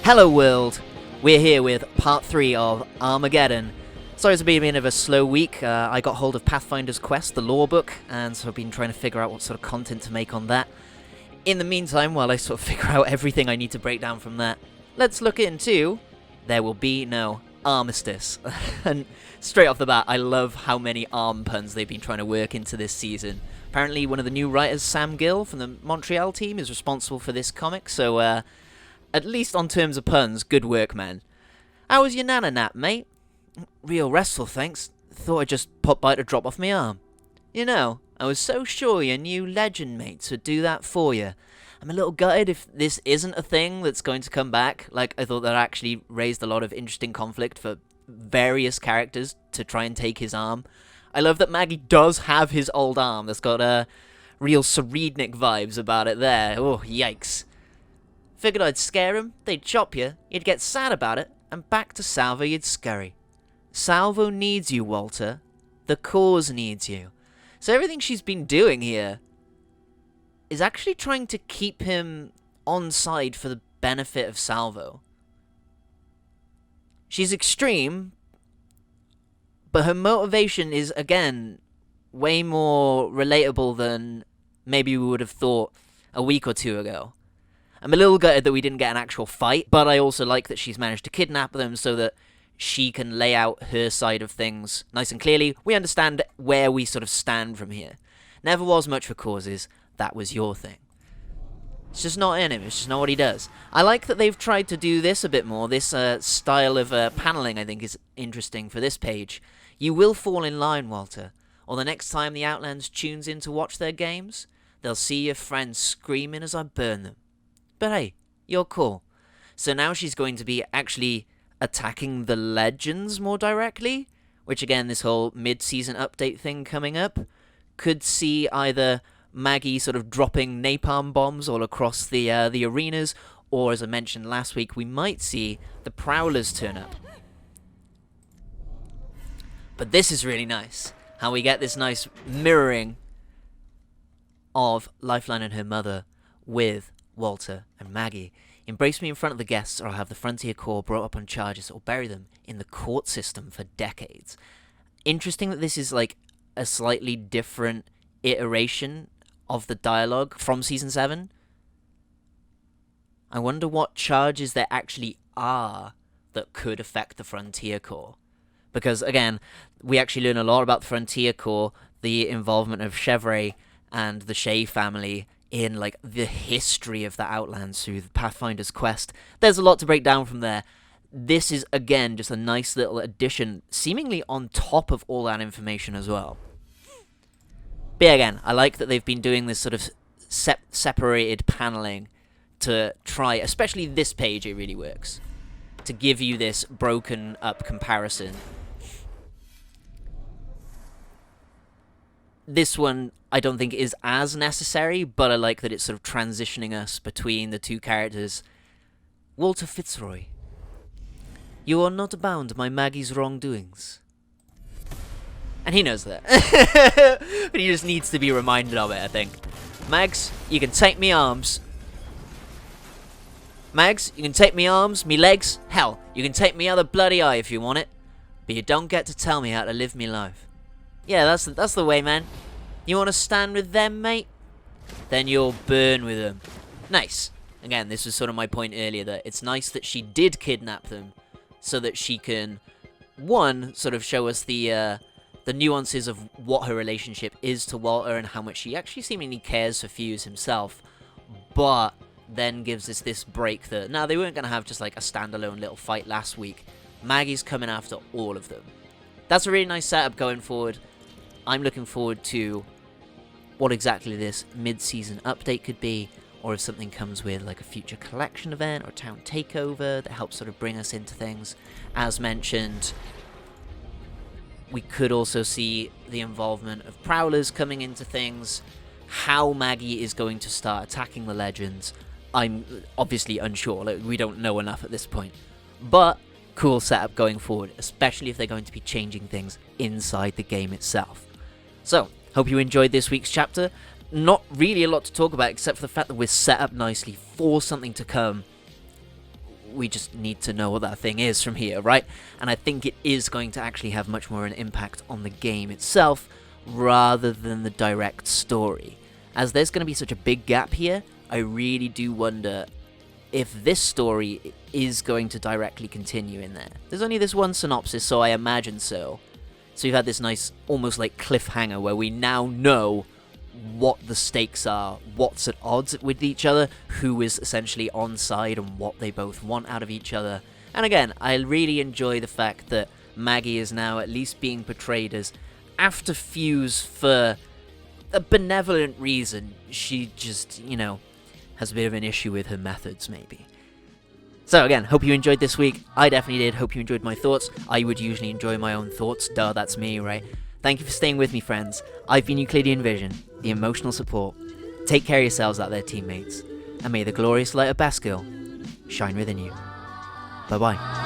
Hello world, we're here with part 3 of Armageddon. Sorry it's been a bit of a slow week. I got hold of Pathfinder's Quest, the lore book, and so I've been trying to figure out what sort of content to make on that. In the meantime, while I sort of figure out everything I need to break down from that, let's look into There Will Be No Armistice. And straight off the bat, I love how many arm puns they've been trying to work into this season. Apparently one of the new writers, Sam Gill, from the Montreal team, is responsible for this comic, so at least on terms of puns, good work, man. How was your nana nap, mate? Real restful, thanks. Thought I'd just pop by to drop off my arm. You know, I was so sure your new legend mates would do that for you. I'm a little gutted if this isn't a thing that's going to come back. Like, I thought that actually raised a lot of interesting conflict for various characters to try and take his arm. I love that Maggie does have his old arm that's got real Serednik vibes about it there. Oh, yikes. Figured I'd scare him, they'd chop you, you'd get sad about it, and back to Salvo you'd scurry. Salvo needs you, Walter. The cause needs you. So everything she's been doing here is actually trying to keep him on side for the benefit of Salvo. She's extreme, but her motivation is, again, way more relatable than maybe we would have thought a week or two ago. I'm a little gutted that we didn't get an actual fight, but I also like that she's managed to kidnap them so that she can lay out her side of things nice and clearly. We understand where we sort of stand from here. Never was much for causes, that was your thing. It's just not in him, it's just not what he does. I like that they've tried to do this a bit more. This style of paneling, I think, is interesting for this page. You will fall in line, Walter, or the next time the Outlands tunes in to watch their games, they'll see your friends screaming as I burn them. But hey, you're cool. So now she's going to be actually attacking the legends more directly, which again, this whole mid-season update thing coming up could see either Maggie sort of dropping napalm bombs all across the arenas, or as I mentioned last week, we might see the Prowlers turn up. But this is really nice, how we get this nice mirroring of Lifeline and her mother with Walter and Maggie. Embrace me in front of the guests, or I'll have the Frontier Corps brought up on charges or bury them in the court system for decades. Interesting that this is like a slightly different iteration of the dialogue from Season 7. I wonder what charges there actually are that could affect the Frontier Corps. Because, again, we actually learn a lot about the Frontier Corps, the involvement of Chevrolet and the Shea family in, like, the history of the Outlands through the Pathfinder's Quest. There's a lot to break down from there. This is, again, just a nice little addition, seemingly on top of all that information as well. But yeah, again, I like that they've been doing this sort of separated paneling to try, especially this page, it really works, to give you this broken up comparison. This one, I don't think is as necessary, but I like that it's sort of transitioning us between the two characters. Walter Fitzroy, you are not bound by Maggie's wrongdoings. And he knows that. But he just needs to be reminded of it, I think. Mags, you can take me arms. Mags, you can take me arms, me legs. Hell, you can take me other bloody eye if you want it. But you don't get to tell me how to live me life. Yeah, that's the way, man. You want to stand with them, mate? Then you'll burn with them. Nice. Again, this was sort of my point earlier, that it's nice that she did kidnap them so that she can, one, sort of show us the nuances of what her relationship is to Walter and how much she actually seemingly cares for Fuse himself, but then gives us this break that, now they weren't going to have just like a standalone little fight last week. Maggie's coming after all of them. That's a really nice setup going forward. I'm looking forward to what exactly this mid-season update could be, or if something comes with like a future collection event or town takeover that helps sort of bring us into things. As mentioned, we could also see the involvement of Prowlers coming into things. How Maggie is going to start attacking the legends, I'm obviously unsure. Like, we don't know enough at this point. But cool setup going forward, especially if they're going to be changing things inside the game itself. So, hope you enjoyed this week's chapter. Not really a lot to talk about except for the fact that we're set up nicely for something to come we just need to know what that thing is from here, right? And I think it is going to actually have much more an impact on the game itself rather than the direct story. As there's going to be such a big gap here, I really do wonder if this story is going to directly continue in there. There's only this one synopsis, so I imagine so. So you've had this nice, almost like cliffhanger where we now know what the stakes are, what's at odds with each other, who is essentially on side, and what they both want out of each other. And again, I really enjoy the fact that Maggie is now at least being portrayed as after Fuse for a benevolent reason. She just, has a bit of an issue with her methods, maybe. So again, hope you enjoyed this week. I definitely did. Hope you enjoyed my thoughts. I would usually enjoy my own thoughts. Duh, that's me, right? Thank you for staying with me, friends. I've been Euclidean Vision, the emotional support. Take care of yourselves out there, teammates. And may the glorious light of Baskerville shine within you. Bye-bye.